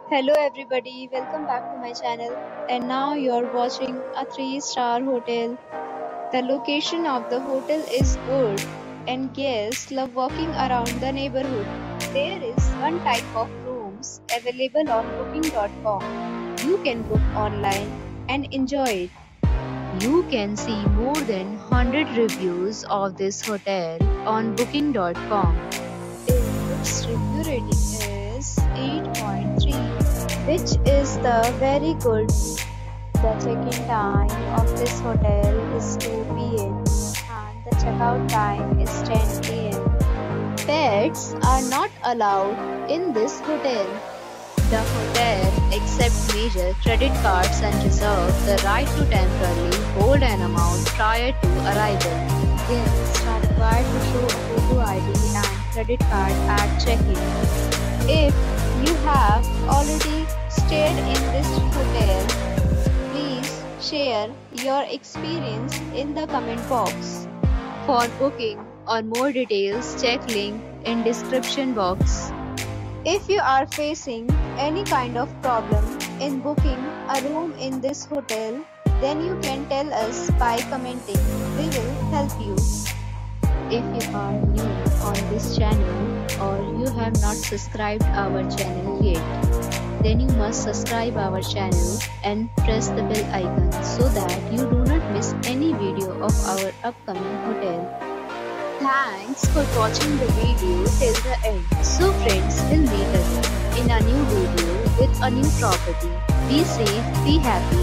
Hello everybody, welcome back to my channel. And now you're watching a 3-star hotel. The location of the hotel is good and guests love walking around the neighborhood. There is one type of rooms available on booking.com. You can book online and enjoy it. You can see more than 100 reviews of this hotel on booking.com. Its review rating is 8.3, which is the very good. The check-in time of this hotel is 2 p.m. and the checkout time is 10 a.m. Pets are not allowed in this hotel. The hotel accepts major credit cards and reserves the right to temporarily hold an amount prior to arrival. Guests are required to show a photo ID and credit card at check-in. If you have already stayed in this hotel, please share your experience in the comment box. For booking or more details, check link in description box. If you are facing any kind of problem in booking a room in this hotel, then you can tell us by commenting. We will help you. If you are new on this channel or you have not subscribed our channel yet, then you must subscribe our channel and press the bell icon so that you do not miss any video of our upcoming hotel. Thanks for watching the video till the end. So friends, we'll meet again in a new video with a new property. Be safe, be happy.